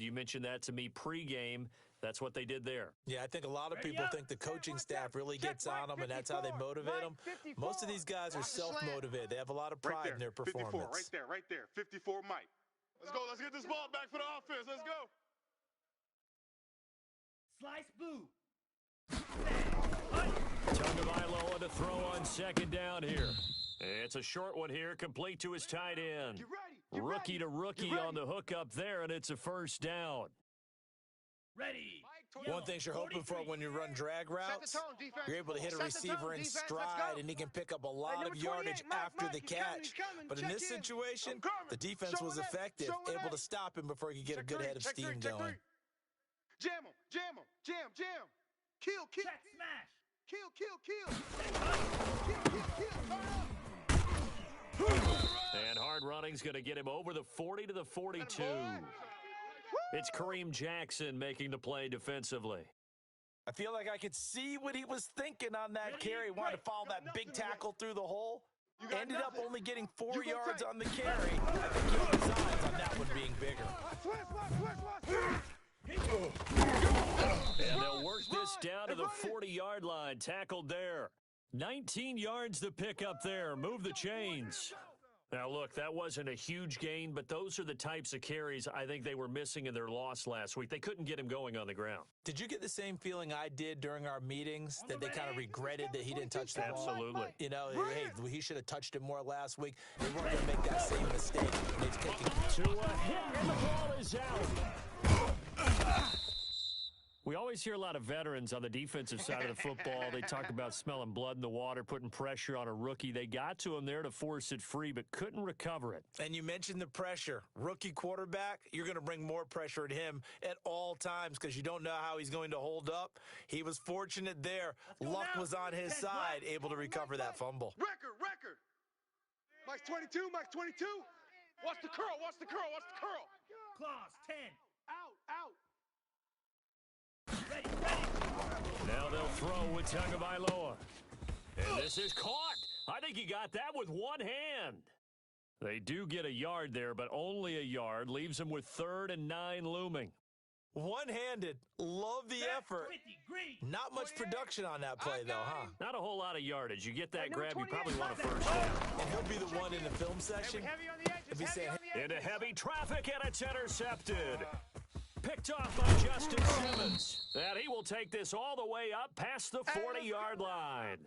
You mentioned that to me pregame. That's what they did there. Yeah, I think a lot of people think the coaching staff really gets on them, and that's how they motivate them. Most of these guys are self-motivated. They have a lot of pride in their performance. 54, right there. 54, Mike. Let's go. Let's get this ball back for the offense. Let's go. Slice blue. Tagovailoa to throw on second down here. It's a short one here, complete to his tight end. Rookie to rookie on the hook up there, and it's a first down. Ready. One thing you're hoping for when you run drag routes, you're able to hit a receiver in stride, and he can pick up a lot of yardage after the catch. But in this situation, the defense was effective, able to stop him before he could get a good head of steam going. Jam him, jam him, jam. Kill. Check smash. Kill. And hard running's going to get him over the 40 to the 42. It's Kareem Jackson making the play defensively. I feel like I could see what he was thinking on that carry. Wanted to follow that big tackle through the hole. Ended up only getting 4 yards on the carry. I think he had his eyes on that one being bigger. And they'll work this down to the 40-yard line. Tackled there. 19 yards to pick up there. Move the chains. Now, look, that wasn't a huge gain, but those are the types of carries I think they were missing in their loss last week. They couldn't get him going on the ground. Did you get the same feeling I did during our meetings, that they kind of regretted that he didn't touch the ball? Absolutely. You know, hey, he should have touched it more last week. They weren't going to make that same mistake. They've taken to a hit, and the ball is out. We always hear a lot of veterans on the defensive side of the football. They talk about smelling blood in the water, putting pressure on a rookie. They got to him there to force it free, but couldn't recover it. And you mentioned the pressure. Rookie quarterback, you're going to bring more pressure at him at all times because you don't know how he's going to hold up. He was fortunate there. Luck was on his side, able to recover that fumble. Record. Mike's 22. Watch the curl. Claws, 10. Out. Ready. Now they'll throw with Tagovailoa. And this is caught. I think he got that with one hand. They do get a yard there, but only a yard. Leaves him with 3rd and 9 looming. One-handed. Love the effort. Not much production on that play, though, huh? Not a whole lot of yardage. You get that grab, you probably want a first down. And he'll be the one in the film section. Into heavy traffic, and it's intercepted. Picked off by Justin Simmons. And he will take this all the way up past the 40-yard line.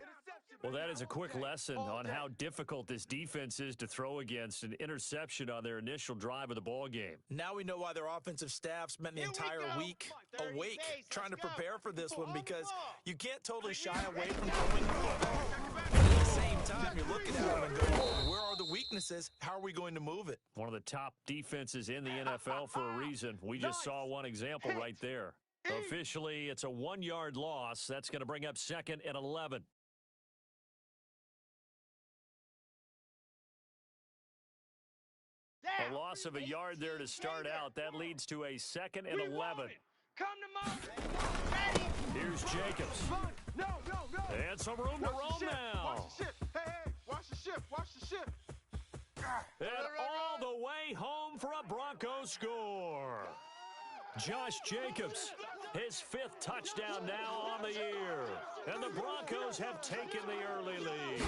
Well, that is a quick lesson on how difficult this defense is to throw against. An interception on their initial drive of the ball game. Now we know why their offensive staff spent the entire week awake trying to prepare for this one, because you can't totally shy away from throwing the football. At the same time, you're looking at them and going, where are the weaknesses? How are we going to move it? One of the top defenses in the NFL for a reason. We just saw one example right there. Officially, it's a 1-yard loss. That's going to bring up 2nd and 11. A loss of a yard there to start out. That leads to a 2nd and 11. Come to Moses. Ready. Here's Jacobs. No. And some room to roam now. Watch the shift. Hey, watch the shift. And all the way home for a Broncos score. Josh Jacobs, his 5th touchdown now on the year. And the Broncos have taken the early lead.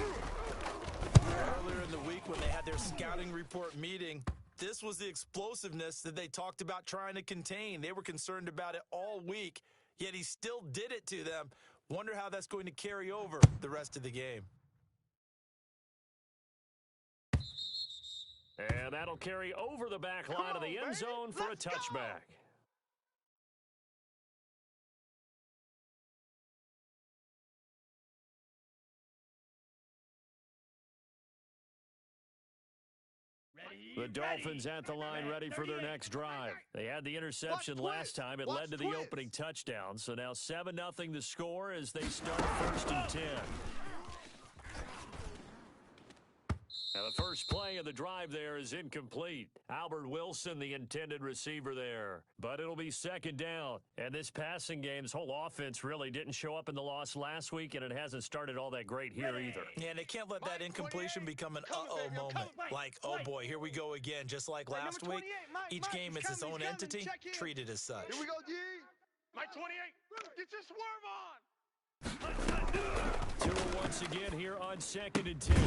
Earlier in the week when they had their scouting report meeting, this was the explosiveness that they talked about trying to contain. They were concerned about it all week, yet he still did it to them. Wonder how that's going to carry over the rest of the game. And that'll carry over the back line of the end zone for a touchback. The Dolphins at the line ready for their next drive. They had the interception last time. It led to the opening touchdown. So now 7-0 the score as they start 1st and 10. Now, the first play of the drive there is incomplete. Albert Wilson, the intended receiver there. But it'll be second down. And this passing game's whole offense really didn't show up in the loss last week, and it hasn't started all that great here either. Yeah, and they can't let that incompletion become an uh-oh moment. Like, oh boy, here we go again. Just like last week, each game is its own entity, treated as such. Here we go, G. Mike 28, get your swerve on. Tua once again here on 2nd and 10.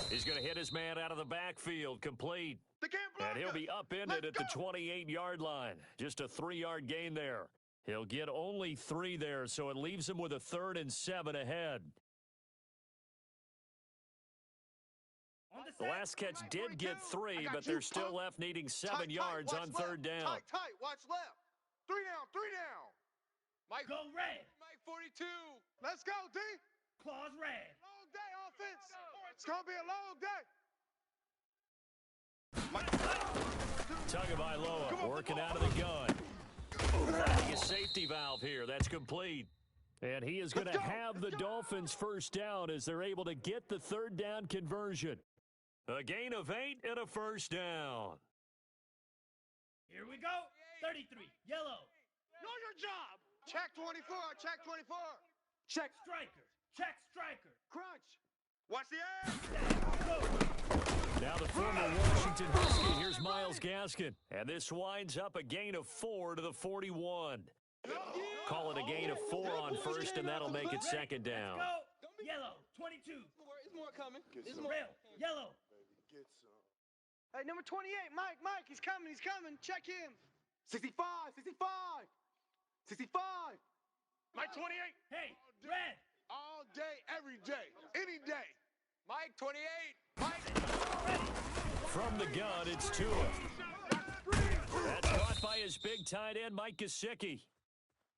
He's going to hit his man out of the backfield, complete. And he'll be upended at the 28-yard line. Just a 3-yard gain there. He'll get only 3 there, so it leaves him with a 3rd and 7 ahead. The last catch did get 3, but they're still left needing 7 yards on 3rd down. Tight, watch left. 3 down. Mike, Go red. Mike 42. Let's go, D. Claws red. Long day, offense. It's going to be a long day. Tagovailoa working out of the gun. Finding a safety valve here. That's complete. And he is going to have the Dolphins first down as they're able to get the 3rd down conversion. A gain of 8 and a first down. Here we go. 33. Yellow. Know your job. Check 24. Check striker. Check striker. Crunch. Watch the air. Now the former Washington Husky. Here's Myles Gaskin. And this winds up a gain of 4 to the 41. Call it a gain of 4 on first, and that'll make it second down. Let's go. Yellow. 22. There's more coming. Rail. Yellow. Hey, number 28, Mike, he's coming. Check him. 65. Mike 28. Hey, red. All day, every day, any day. Mike 28. From the gun, it's Tua. That's caught by his big tight end, Mike Gesicki.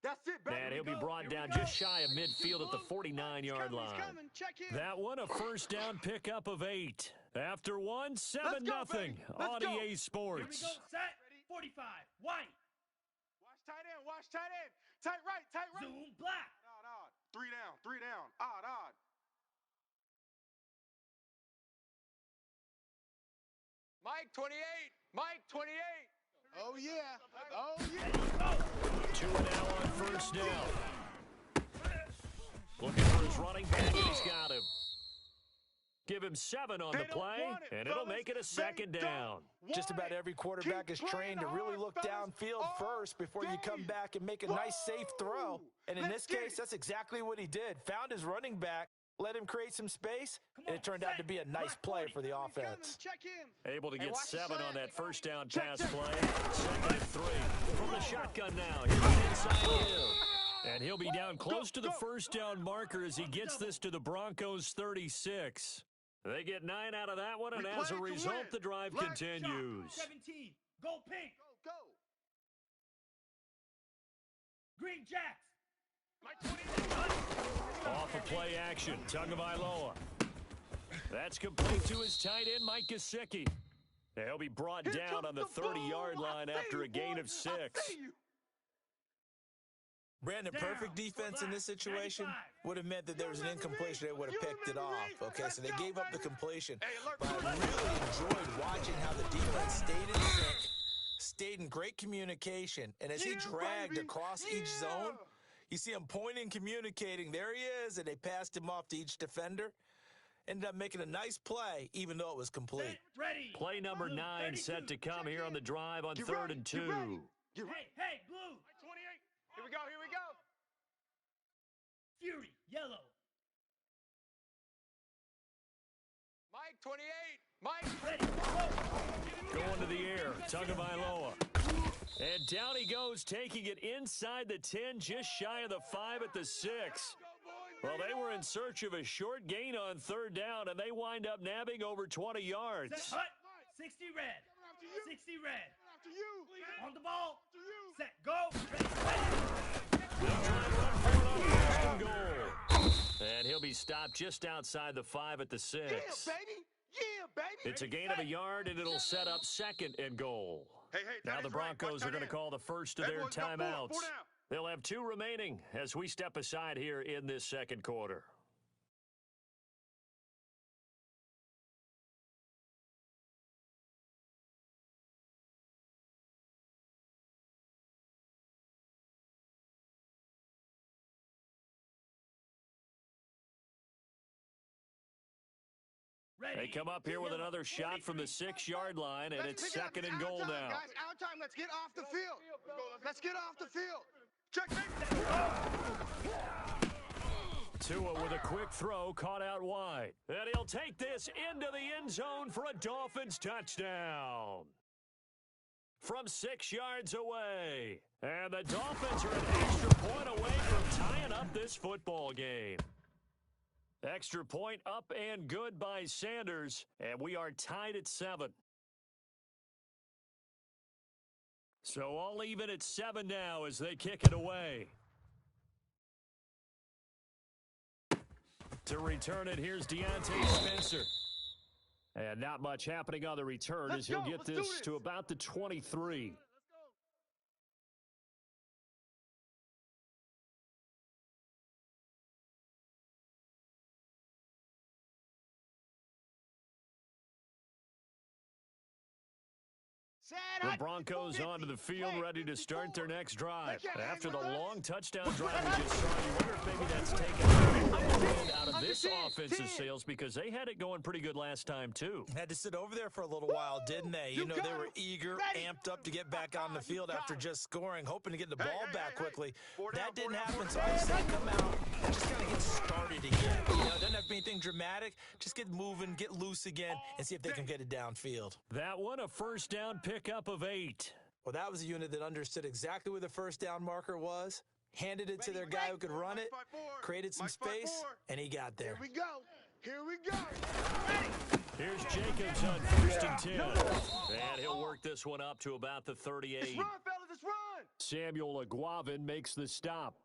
That's it, baby. And he'll be brought down just shy of midfield at the 49-yard line. Check him. That one, a first down pickup of 8. After one, 7-0 on EA Sports. Here we go. Set. 45. White. Watch tight end. Tight right. Zoom black. Odd. 3 down. Odd. Mike 28. Oh, yeah. Tua now on first down. Looking for his running back, and he's got him. Give him 7 on the play, and it'll make it a second down. Just about every quarterback is trained to really look downfield first before you come back and make a nice, safe throw. And in this case, that's exactly what he did. Found his running back, let him create some space, and it turned out to be a nice play for the offense. Check him. Able to get 7 on that first down pass play. 2nd and 3. From the shotgun now. Here's an inside hill. And he'll be down close to the first down marker as he gets this to the Broncos 36. They get 9 out of that one, and as a result, the drive continues. 17. Go pink. Go. Green Jacks. Off of play action, Tagovailoa. That's complete to his tight end, Mike Gesicki. He'll be brought down on the 30-yard line after a gain of 6. Brandon, perfect defense in this situation would have meant that there was an incompletion. They would have picked it off. Okay, so they gave up the completion. But I really enjoyed watching how the defense stayed in sync, stayed in great communication. And as he dragged across each zone, you see him pointing, communicating. There he is, and they passed him off to each defender. Ended up making a nice play, even though it was complete. Ready. Play number 9 set to come here on the drive on 3rd and 2. Hey, blue. 28. Here we go. Fury. Yellow. Mike 28. Ready. Go. Going to the air, Tagovailoa. And down he goes, taking it inside the 10, just shy of the 5 at the 6. Well, they were in search of a short gain on 3rd down, and they wind up nabbing over 20 yards. Set. Hut. 60 red. 60 red. On the ball. Set. Go. Ready. They'll try and run for it on 1st and goal. And he'll be stopped just outside the 5 at the 6. Yeah, baby. It's a gain of a yard, and it'll set up 2nd and goal. Now the Broncos are going to call the first of their timeouts. They'll have 2 remaining as we step aside here in this 2nd quarter. They come up here with another shot from the 6-yard line, and it's second and goal now. Guys, out time. Let's get off the field. Let's get off the field. Check. Tua with a quick throw, caught out wide. And he'll take this into the end zone for a Dolphins touchdown. From 6 yards away. And the Dolphins are an extra point away from tying up this football game. Extra point up and good by Sanders, and we are tied at 7. So all even at 7 now as they kick it away. To return it, here's Deontay Spencer. And not much happening on the return as he'll get this to about the 23. The Broncos onto the field, ready to start their next drive. After the long touchdown drive we just saw, you wonder if maybe that's taken a little wind out of this offensive sails because they had it going pretty good last time, too. Had to sit over there for a little while, didn't they? You know, they were eager, amped up to get back on the field after just scoring, hoping to get the ball back quickly. That didn't happen, so I said come out and just kind of get started again. You know, it doesn't have to be anything dramatic. Just get moving, get loose again, and see if they can get it downfield. That one, a first down pickup of 8. Well, that was a unit that understood exactly where the first down marker was, handed it to their guy who could run it, created some space, and he got there. Here we go. Here's Jacobs on first and 10. And he'll work this one up to about the 38. Let's run, fellas, let's run. Samuel Aguavin makes the stop.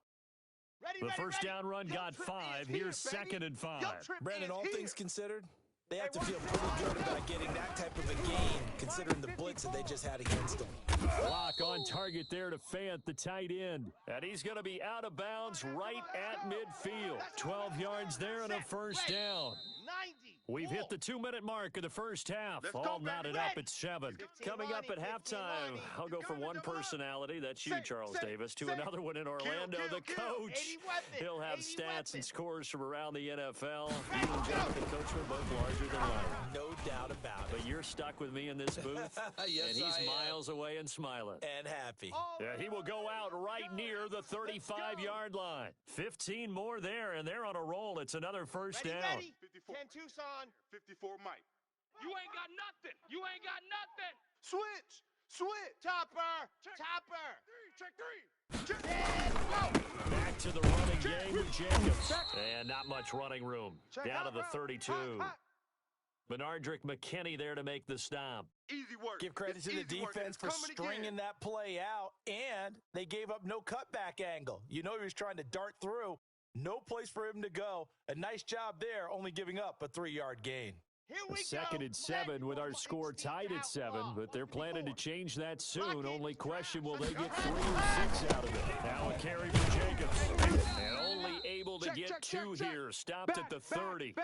The first down run got 5. Here's second and 5. Brandon, all things considered, they have to feel pretty good about getting that type of a game, considering the blitz that they just had against them. Lock on target there to Fant, the tight end. And he's going to be out of bounds right at midfield. 12 yards there and a first down. We've hit the 2-minute mark of the first half. All knotted up at 7. Coming up at halftime, I'll go from one personality, that's you, Charles Davis, to another one in Orlando, the coach. He'll have stats and scores from around the NFL. You and Jonathan Coachman both larger than life. No doubt about it. But you're stuck with me in this booth, yes, and he's miles away and smiling. And happy. Yeah, he will go out right near the 35-yard line. 15 more there, and they're on a roll. It's another first down. 54. 10 Tucson. 54 Mike. You ain't got nothing. You ain't got nothing. Switch. Topper. Check 3. Back to the running game with Jacobs. And not much running room. Down to the 32. Benardrick McKinney there to make the stop. Easy work. Give credit to the defense for stringing that play out, and they gave up no cutback angle. You know he was trying to dart through. No place for him to go. A nice job there, only giving up a 3-yard gain. Second and 7 with our score tied at 7, but they're planning to change that soon. Only question, will they get 3 or 6 out of it? Now a carry for Jacobs. And only able to get 2 here. Stopped at the 30.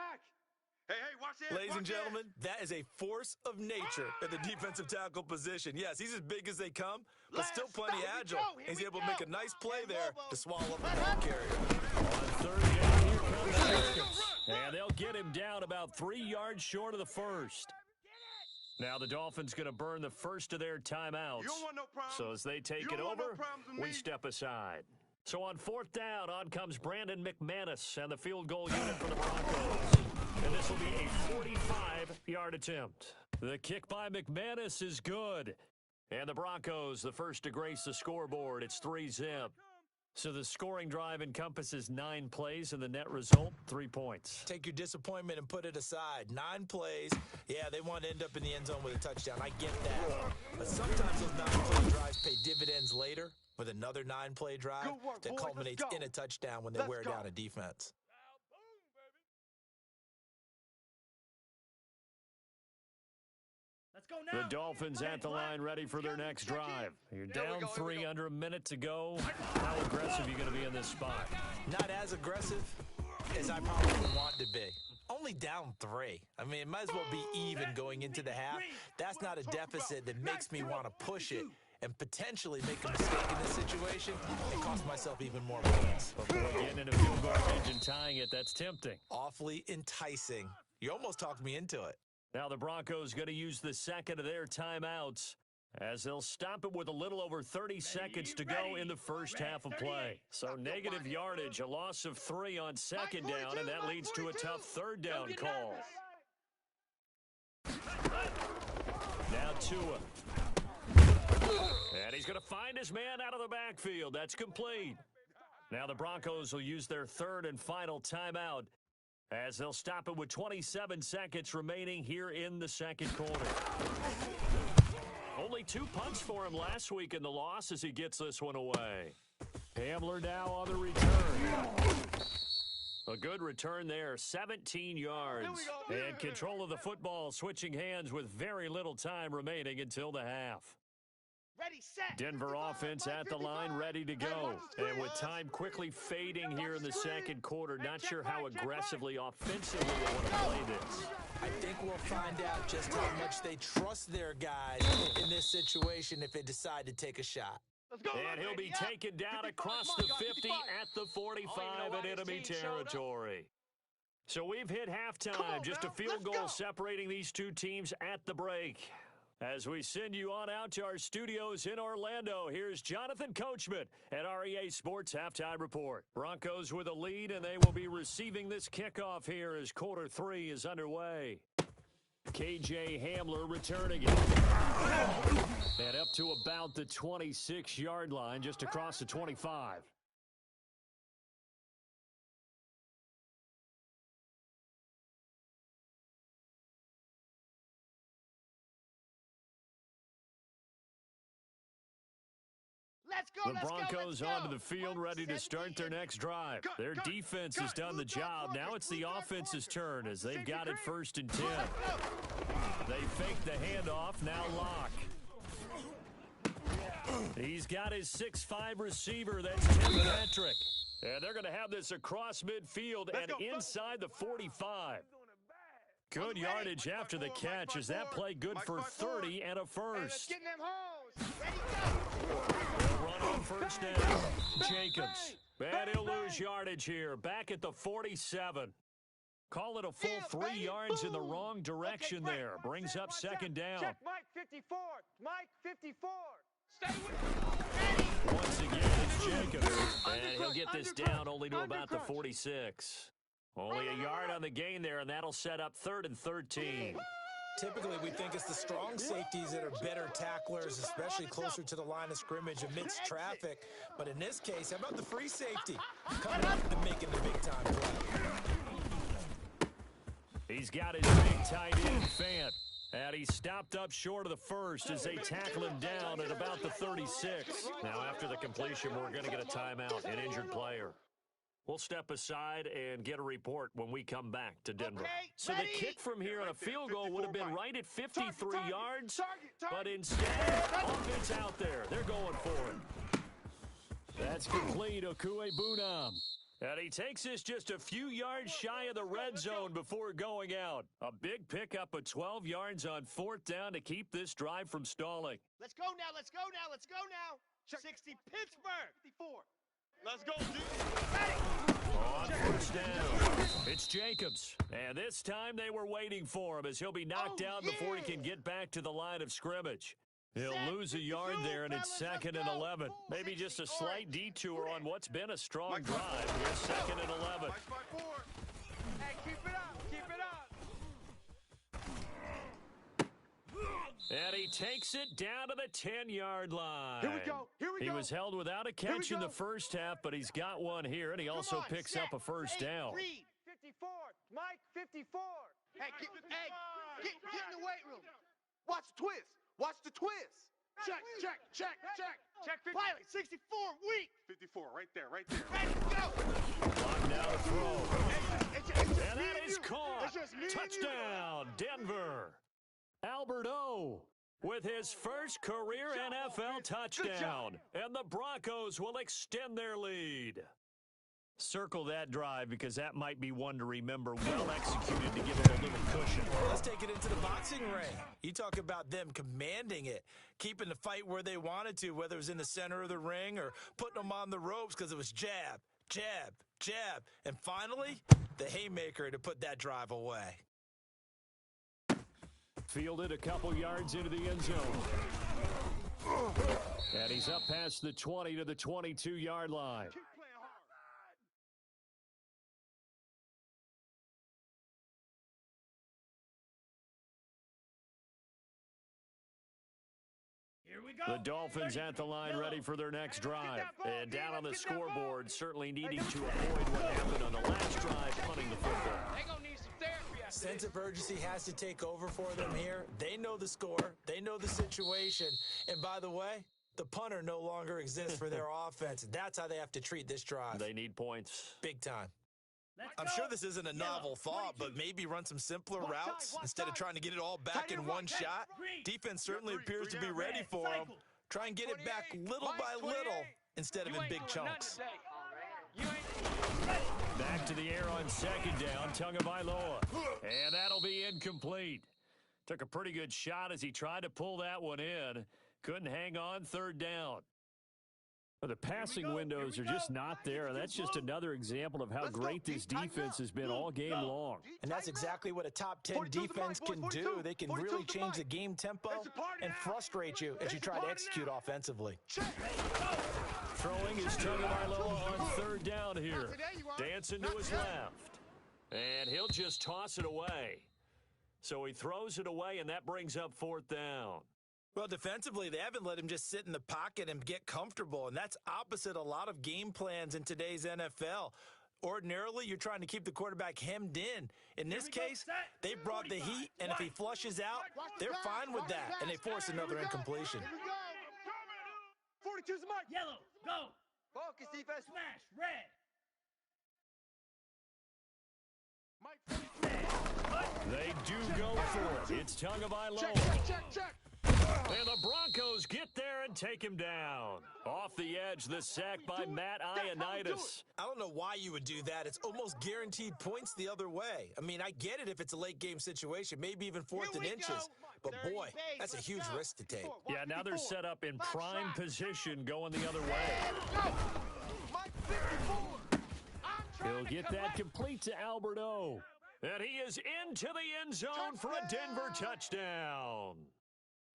Hey, watch it. Ladies and gentlemen, that is a force of nature at the defensive tackle position. Yes, he's as big as they come, but still plenty agile. He's able to make a nice play there to swallow up the ball carrier. On third down, here comes Jacobs. And they'll get him down about 3 yards short of the first. Now the Dolphins going to burn the first of their timeouts. So as they take it over, we step aside. So on fourth down, on comes Brandon McManus and the field goal unit for the Broncos. And this will be a 45-yard attempt. The kick by McManus is good. And the Broncos, the first to grace the scoreboard. It's 3-zip. So the scoring drive encompasses 9 plays, and the net result, 3 points. Take your disappointment and put it aside. 9 plays. Yeah, they want to end up in the end zone with a touchdown. I get that. But sometimes those 9-play drives pay dividends later with another 9-play drive that culminates in a touchdown when they wear down a defense. The Dolphins at the line ready for their next drive. You're down 3 under a minute to go. How aggressive are you going to be in this spot? Not as aggressive as I probably would want to be. Only down 3. I mean, it might as well be even going into the half. That's not a deficit that makes me want to push it and potentially make a mistake in this situation and cost myself even more points. Before getting into field goal range and tying it, that's tempting. Awfully enticing. You almost talked me into it. Now the Broncos going to use the second of their timeouts as they'll stop it with a little over 30 seconds to go in the first half of play. So negative yardage, a loss of 3 on second down, and that leads to a tough third down call. Now Tua. And he's going to find his man out of the backfield. That's complete. Now the Broncos will use their third and final timeout as they'll stop it with 27 seconds remaining here in the second quarter. Only 2 punts for him last week in the loss as he gets this one away. Hamler now on the return. A good return there, 17 yards. And control of the football, switching hands with very little time remaining until the half. Ready, set. Denver offense at the line, ready to go. And with time quickly fading here in the second quarter, not sure how aggressively, offensively they want to play this. I think we'll find out just how much they trust their guys in this situation if they decide to take a shot. And he'll be taken down across the 50 at the 45 in enemy territory. So we've hit halftime, just a field goal separating these two teams at the break. As we send you on out to our studios in Orlando, here's Jonathan Coachman at REA Sports Halftime Report. Broncos with a lead, and they will be receiving this kickoff here as quarter 3 is underway. KJ Hamler returning it. And up to about the 26-yard line, just across the 25. The Broncos onto the field, ready to start their next drive. Their defense has done the job. Now it's the offense's turn as they've got it 1st and 10. They fake the handoff, now Locke. He's got his 6'5 receiver, that's Tim Patrick. And they're going to have this across midfield and inside the 45. Good yardage after the catch. Is that play good for 30 and a first? They'll run on first down. Jacobs. And he'll lose yardage here. Back at the 47. Call it a full 3 yards in the wrong direction there. Brings up second down. Check Mike 54. Mike 54. Stay with Once again, it's Jacobs. And he'll get this down only to about the 46. Only a yard on the gain there, and that'll set up 3rd and 13. Typically, we think it's the strong safeties that are better tacklers, especially closer to the line of scrimmage amidst traffic. But in this case, how about the free safety? Coming up and making the big-time play. He's got his big tight end, Fant. And he stopped up short of the first as they tackle him down at about the 36. Now, after the completion, we're going to get a timeout, an injured player. We'll step aside and get a report when we come back to Denver. So the kick from here on a field goal would have been right at 53 yards, but instead, offense out there. They're going for it. That's complete, Okue Bunam. And he takes this just a few yards shy of the red zone before going out. A big pickup of 12 yards on 4th down to keep this drive from stalling. Let's go now, let's go now, let's go now. 60 Pittsburgh. 54. Let's go, G. On first down, it's Jacobs. And this time they were waiting for him as he'll be knocked down before he can get back to the line of scrimmage. He'll lose a yard there, and it's 2nd and 11. Maybe just a slight detour on what's been a strong drive. Here's 2nd and 11. Hey, keep it up, keep it up. And he takes it down to the 10-yard line. Here we go, here we go. He was held without a catch in the first half, but he's got one here, and he also picks up a first down. Reed, 54, Mike 54. Hey, get in the weight room. Watch the twist. Watch the twist. Check. Check 50. Pilot, 64, weak. 54, right there, right there. Ready, go. Locked down to throw. It's just And me that and is you. caught. It's just me and you. Touchdown, Denver. Albert O with his first career NFL touchdown. And the Broncos will extend their lead. Circle that drive because that might be one to remember. Well executed to give him a little cushion. Let's take it into the boxing ring. You talk about them commanding it, keeping the fight where they wanted to, whether it was in the center of the ring or putting them on the ropes because it was jab, jab, jab. And finally, the haymaker to put that drive away. Fielded a couple yards into the end zone. And he's up past the 20 to the 22-yard line. Here we go. The Dolphins at the line, ready for their next drive. And down on the scoreboard, certainly needing to avoid what happened on the last drive, punting the football. Sense of urgency has to take over for them here. They know the score. They know the situation. And by the way, the punter no longer exists for their offense. That's how they have to treat this drive. They need points. Big time. Let's I'm go. sure this isn't a novel thought, but maybe run some simpler routes instead of trying to get it all back in one shot. Defense certainly appears to be ready for them. Try and get it back little by little instead of in big chunks. Back to the air on second down, Tagovailoa. And that'll be incomplete. Took a pretty good shot as he tried to pull that one in. Couldn't hang on third down. The passing windows are just not there, and that's just another example of how great this defense has been all game long. And that's exactly what a top 10 defense can do. They can really change the game tempo and frustrate you as you try to execute offensively. Throwing is Tagovailoa on third down here. Dancing to his left. And he'll just toss it away. So he throws it away, and that brings up fourth down. Well, defensively, they haven't let him just sit in the pocket and get comfortable, and that's opposite a lot of game plans in today's NFL. Ordinarily, you're trying to keep the quarterback hemmed in. In this case, they brought the heat, and if he flushes out, they're fine with that, and they force another incompletion. 42's the mark. Yellow, go. Focus, defense. Smash, red. They do go for it. It's Tagovailoa. Check. And the Broncos get there and take him down. Off the edge, the sack by Matt Ioannidis. I don't know why you would do that. It's almost guaranteed points the other way. I mean, I get it if it's a late-game situation, maybe even fourth and inches. But, boy, that's a huge risk to take. Yeah, now they're set up in prime position going the other way. He'll get that complete to Alberto. And he is into the end zone for a Denver touchdown.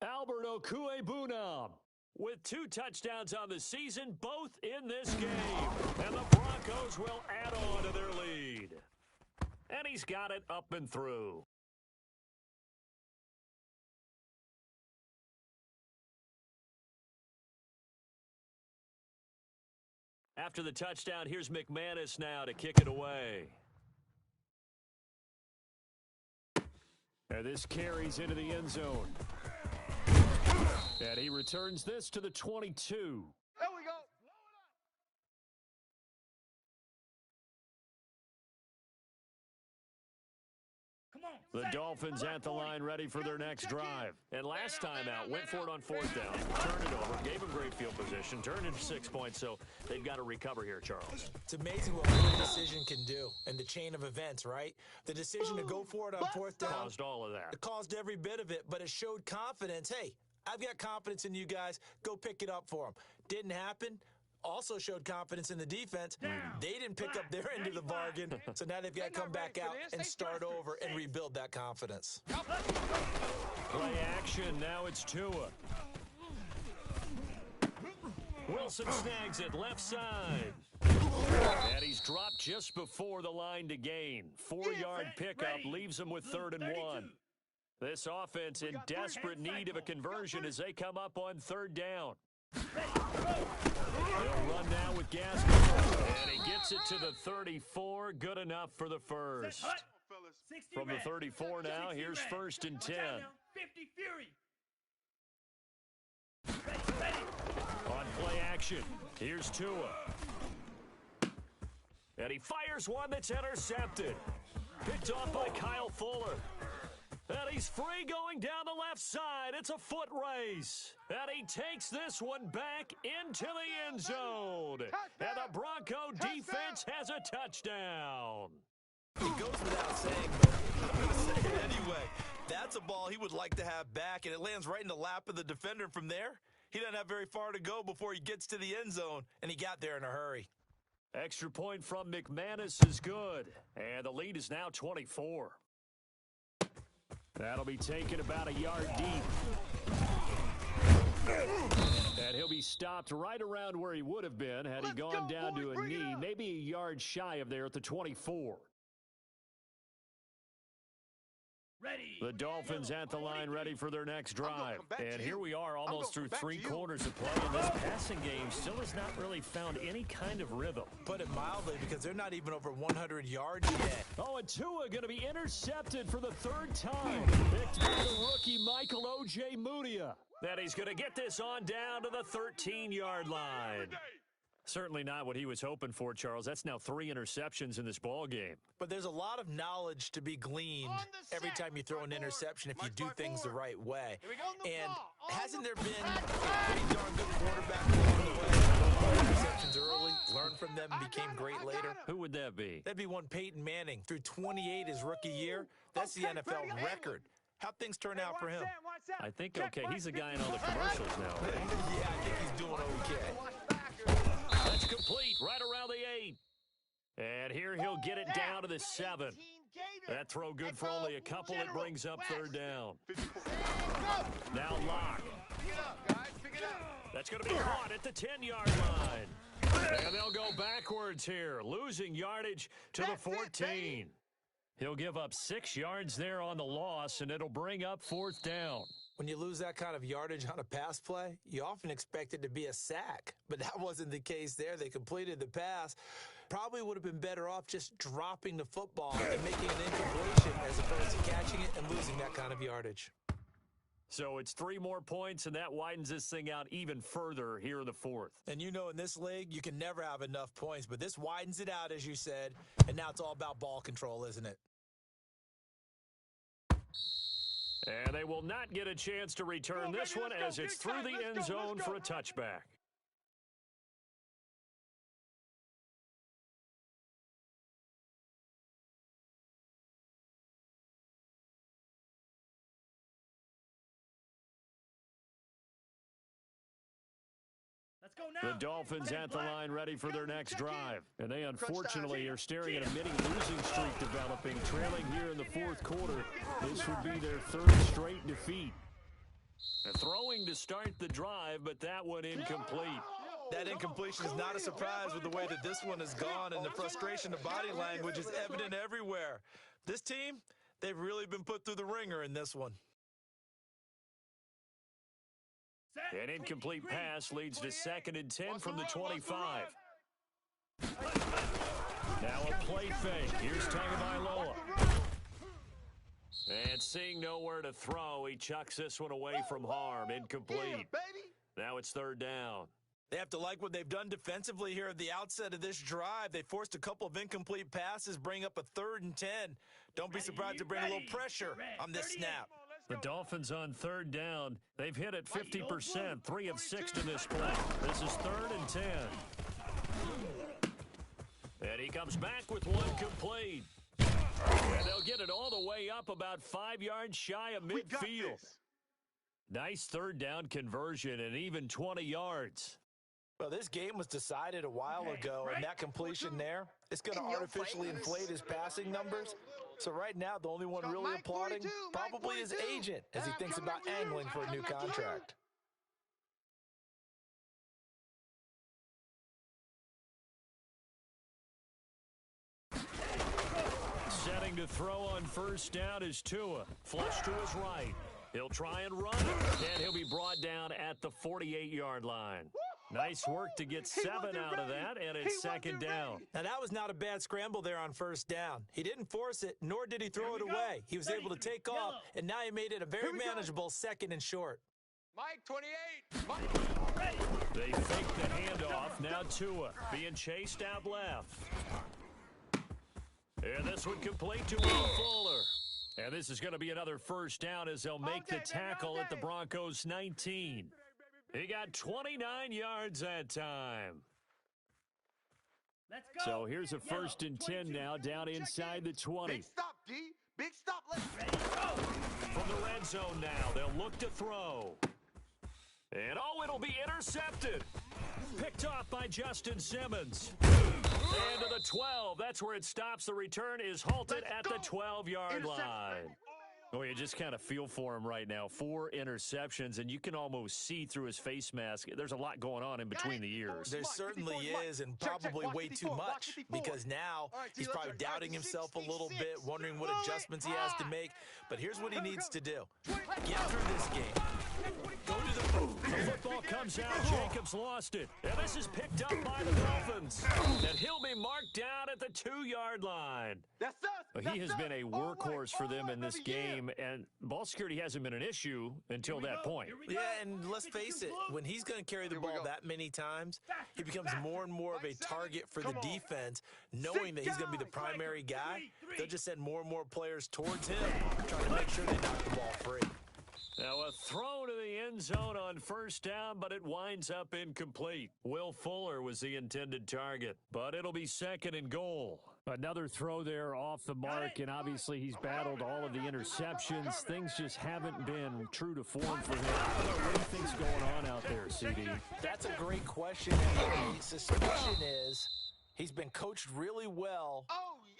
Alberto Kuebuna with 2 touchdowns on the season, both in this game. And the Broncos will add on to their lead. And he's got it up and through. After the touchdown, here's McManus now to kick it away. And this carries into the end zone. And he returns this to the 22. There we go. Come on. The Dolphins at the line ready for their next drive. And last time out, went for it on fourth down, turned it over, gave him great field position, turned it to 6 points, so they've got to recover here, Charles. It's amazing what one decision can do and the chain of events, right? The decision to go for it on fourth down. Caused all of that. It caused every bit of it, but it showed confidence. Hey, I've got confidence in you guys. Go pick it up for them. Didn't happen. Also showed confidence in the defense. They didn't pick up their end of the bargain, so now they've got to come back out and start over and rebuild that confidence. Play action. Now it's Tua. Wilson snags it left side. And he's dropped just before the line to gain. 4-yard pickup leaves him with 3rd and 1. This offense in desperate need of a conversion as they come up on 3rd down. They'll run now with Gaskin. And he gets it to the 34. Good enough for the first. From the 34 now, here's 1st and 10. 50 Fury. On play action, here's Tua. And he fires one that's intercepted. Picked off by Kyle Fuller. And he's free going down the left side. It's a foot race. And he takes this one back into the end zone. And the Bronco defense has a touchdown. It goes without saying, but I'm going to say it anyway. That's a ball he would like to have back, and it lands right in the lap of the defender from there. He doesn't have very far to go before he gets to the end zone, and he got there in a hurry. Extra point from McManus is good. And the lead is now 24. That'll be taken about a yard deep. And he'll be stopped right around where he would have been had he gone down to a knee, maybe a yard shy of there at the 24. Ready. The Dolphins at the line ready for their next drive. And here we are almost through 3 quarters of play, and this passing game still has not really found any kind of rhythm. Put it mildly, because they're not even over 100 yards yet. Oh, and Tua going to be intercepted for the 3rd time. Picked by the rookie Michael O.J. Mudia. That he's going to get this on down to the 13-yard line. Certainly not what he was hoping for, Charles. That's now 3 interceptions in this ball game. But there's a lot of knowledge to be gleaned every time you throw an interception if you do things the right way. And hasn't there been a pretty darn good quarterback along the way? Interceptions early, learned from them, and became great later. Who would that be? That'd be one Peyton Manning. Through 28 his rookie year, that's the NFL record. How'd things turn out for him? I think okay. He's a guy in all the commercials now. Yeah, I think he's doing okay. That's complete right around the 8. And here he'll get it down to the 7. That throw good for only a couple. It brings up 3rd down. Now Locke. That's going to be caught at the 10-yard line. And they'll go backwards here, losing yardage to the 14. He'll give up 6 yards there on the loss, and it'll bring up 4th down. When you lose that kind of yardage on a pass play, you often expect it to be a sack. But that wasn't the case there. They completed the pass. Probably would have been better off just dropping the football and making an incompletion as opposed to catching it and losing that kind of yardage. So it's 3 more points, and that widens this thing out even further here in the 4th. And you know in this league, you can never have enough points. But this widens it out, as you said. And now it's all about ball control, isn't it? And they will not get a chance to return this one as it's through the end zone for a touchback. Let's go now. The Dolphins at the line ready for their next drive. And they unfortunately are staring at a mini losing streak developing, trailing here in the 4th quarter. This would be their 3rd straight defeat. Throwing to start the drive, but that one incomplete. That incompletion is not a surprise with the way that this one has gone, and the frustration of body language is evident everywhere. This team, they've really been put through the ringer in this one. An incomplete pass leads to 2nd and 10 from the 25. Now a play fake. Here's Tagovailoa. And seeing nowhere to throw, he chucks this one away from harm. Incomplete. Now it's 3rd down. They have to like what they've done defensively here at the outset of this drive. They forced a couple of incomplete passes, bring up a 3rd and 10. Don't be surprised to bring a little pressure on this snap. The Dolphins on 3rd down. They've hit it 50%, 3 of 6 to this point. This is 3rd and 10. And he comes back with one complete. And they'll get it all the way up about 5 yards shy of midfield. Nice 3rd down conversion and even 20 yards. Well, this game was decided a while ago, and that completion there, it's going to artificially inflate his passing numbers. So right now, the only one really applauding probably his agent as he thinks about angling for a new contract. Setting to throw on 1st down is Tua. Flush to his right. He'll try and run it, and he'll be brought down at the 48-yard line. Nice work to get 7 out of that, and it's 2nd down. Now, that was not a bad scramble there on 1st down. He didn't force it, nor did he throw it away. He was able to take off, and now he made it a very manageable 2nd and short. Mike, 28. Mike. They fake the handoff. Now Tua being chased out left. And this one complete to Will Fuller. And this is going to be another 1st down as they'll make the tackle at the Broncos' 19. He got 29 yards that time. Let's go. So here's a 1st and 10 now down inside the 20. Big stop, D. Big stop. Let's Ready, go. From the red zone now, they'll look to throw. And oh, it'll be intercepted. Picked off by Justin Simmons. And to the 12. That's where it stops. The return is halted at the 12-yard line. Oh, you just kind of feel for him right now. 4 interceptions, and you can almost see through his face mask. There's a lot going on in between the ears. There certainly is, and probably way too much, because now he's probably doubting himself a little bit, wondering what adjustments he has to make. But here's what he needs to do. Get through this game. Go to the boot. The football comes out. Jacobs lost it. And this is picked up by the Dolphins. And he'll be marked down at the 2-yard line. That's us. Well, he has been a workhorse for them in this game, and ball security hasn't been an issue until that point. Yeah, and let's face it, when he's going to carry the ball that many times, he becomes more and more of a target for the defense, knowing that he's going to be the primary guy. They'll just send more and more players towards him, trying to make sure they knock the ball free. Now a throw to the end zone on first down, but it winds up incomplete. Will Fuller was the intended target, but it'll be 2nd and goal. Another throw there off the mark, and obviously he's battled all of the interceptions. Things just haven't been true to form for him. I don't know what do you think's going on out there, CD. That's a great question. The suspicion is he's been coached really well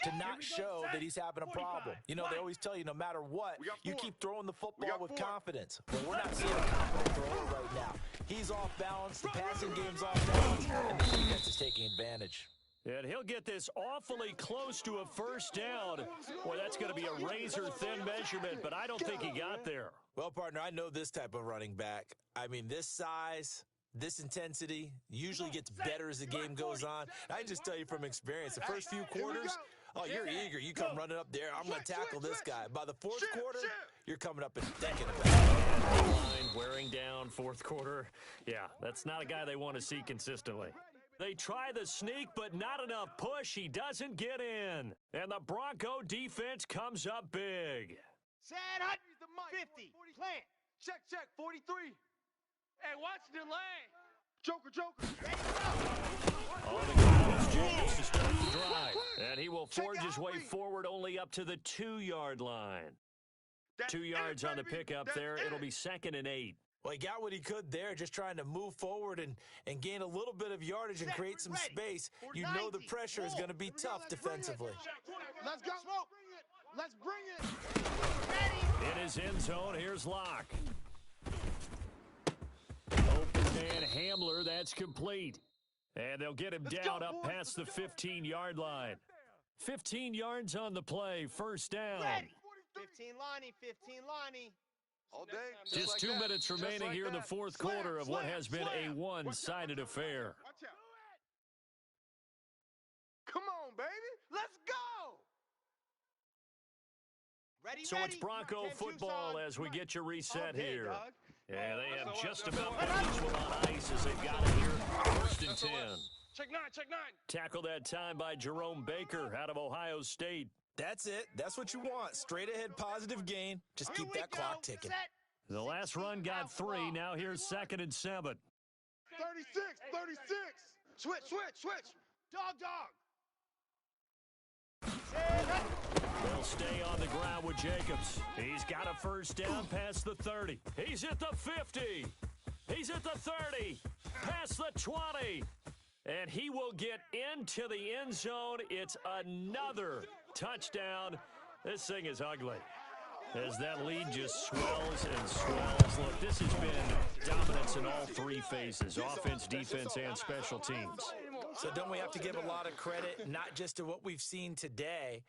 to not show that he's having a problem. You know, they always tell you no matter what, you keep throwing the football with confidence. But we're not seeing a confident thrower right now. He's off balance, the passing game's off balance, and the defense is taking advantage. And he'll get this awfully close to a first down. Boy, that's going to be a razor-thin measurement, but I don't think he got there. Well, partner, I know this type of running back. I mean, this size, this intensity usually gets better as the game goes on. I just tell you from experience, the first few quarters, oh, you're eager. You come running up there. I'm going to tackle this guy. By the 4th quarter, you're coming up and thinking about it. Line wearing down 4th quarter. Yeah, that's not a guy they want to see consistently. They try the sneak, but not enough push. He doesn't get in. And the Bronco defense comes up big. Set, 50, plant. Check, 43. Hey, watch the lane. Joker. On the ground is Jacobs to start the drive. And he will forge his way forward only up to the 2-yard line. 2 yards on the pickup there. It'll be 2nd and 8. Well, he got what he could there, just trying to move forward and gain a little bit of yardage and create some space. You know the pressure is going to be tough defensively. Let's go. Let's bring it. In his end zone, here's Locke. Open man Hamler, that's complete. And they'll get him down up past the 15-yard line. 15 yards on the play, first down. 15 Lonnie. All day. Just 2 minutes remaining here in the 4th quarter of what has been a one-sided affair. Come on, baby. Let's go. Ready, so it's Bronco football as we get you reset here. Yeah, they have just about put this one on ice as they've got it here. 1st and 10. Check 9. Tackle that time by Jerome Baker out of Ohio State. That's it. That's what you want. Straight ahead, positive gain. Just keep that clock ticking. The last run got 3. Now here's 2nd and 7. 36. Switch. Dog. They'll stay on the ground with Jacobs. He's got a first down past the 30. He's at the 50. He's at the 30. Past the 20. And he will get into the end zone. It's another touchdown. This thing is ugly as that lead just swells and swells. Look, this has been dominance in all 3 phases, offense, defense, and special teams. So don't we have to give a lot of credit, not just to what we've seen today,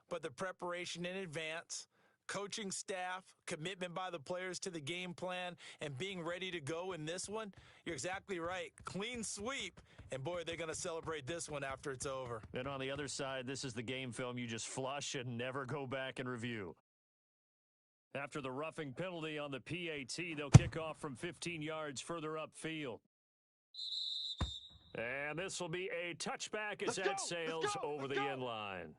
but the preparation in advance, coaching staff, commitment by the players to the game plan, and being ready to go in this one? You're exactly right. Clean sweep. And, boy, they're going to celebrate this one after it's over. And on the other side, this is the game film you just flush and never go back and review. After the roughing penalty on the PAT, they'll kick off from 15 yards further upfield. And this will be a touchback as that sails over the end line.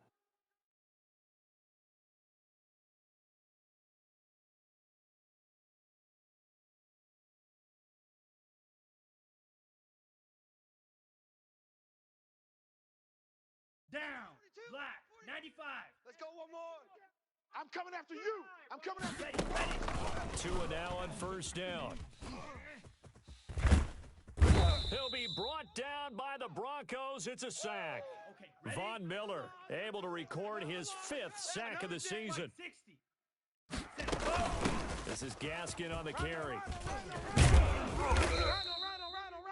Down. Black. 95. Let's go one more. I'm coming after you. Ready. 2 and now on first down. He'll be brought down by the Broncos. It's a sack. Okay, Von Miller able to record his 5th sack of the season. 60. This is Gaskin on the carry.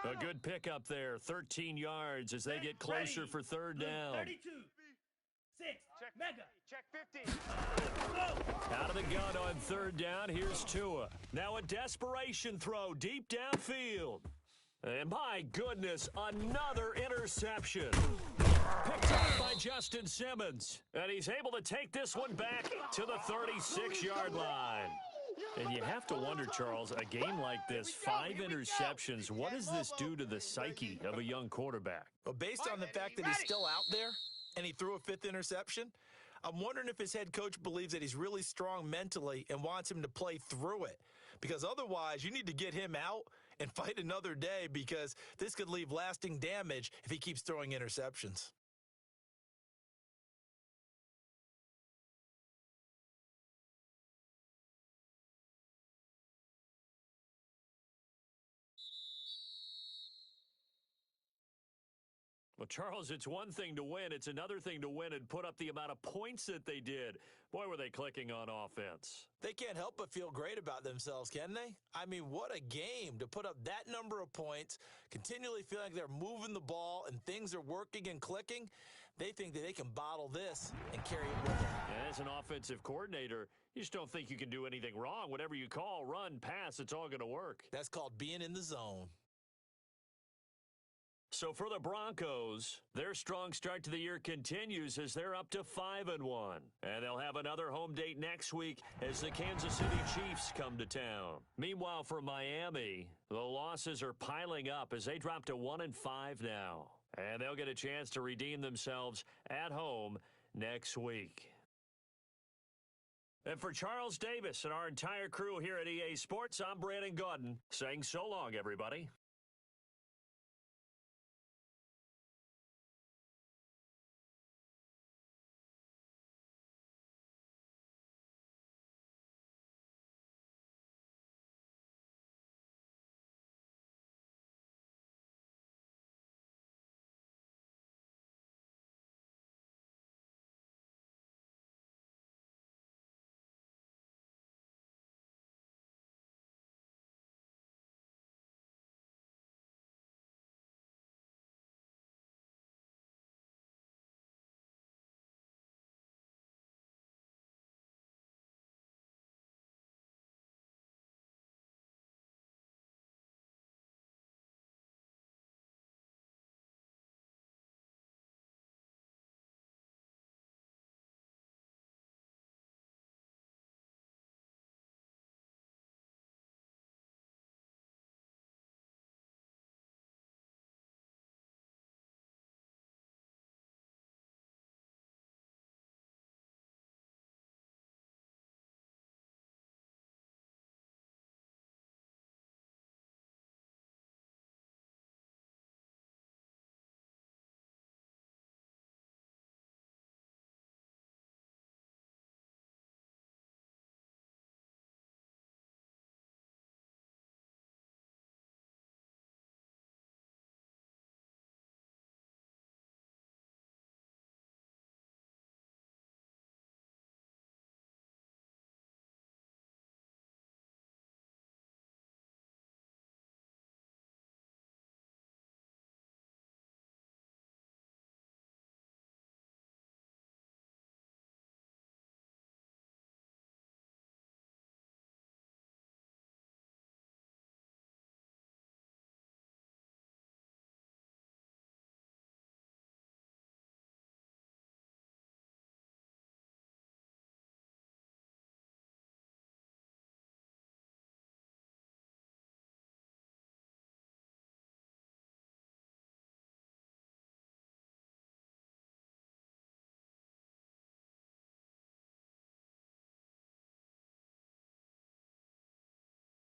A good pickup there, 13 yards as they get closer for third down. 32. 6. Mega. Check 50. Out of the gun on third down, here's Tua. Now a desperation throw deep downfield. And my goodness, another interception. Picked up by Justin Simmons. And he's able to take this one back to the 36-yard line. And you have to wonder, Charles, a game like this, 5 interceptions, what does this do to the psyche of a young quarterback? Well, based on the fact that he's still out there and he threw a 5th interception, I'm wondering if his head coach believes that he's really strong mentally and wants him to play through it. Because otherwise, you need to get him out and fight another day, because this could leave lasting damage if he keeps throwing interceptions. Well, Charles, it's one thing to win. It's another thing to win and put up the amount of points that they did. Boy, were they clicking on offense. They can't help but feel great about themselves, can they? I mean, what a game to put up that number of points, continually feeling like they're moving the ball and things are working and clicking. They think that they can bottle this and carry it with them. And as an offensive coordinator, you just don't think you can do anything wrong. Whatever you call, run, pass, it's all going to work. That's called being in the zone. So for the Broncos, their strong start to the year continues as they're up to 5-1. And they'll have another home date next week as the Kansas City Chiefs come to town. Meanwhile, for Miami, the losses are piling up as they drop to 1-5 now. And they'll get a chance to redeem themselves at home next week. And for Charles Davis and our entire crew here at EA Sports, I'm Brandon Gaudin saying so long, everybody.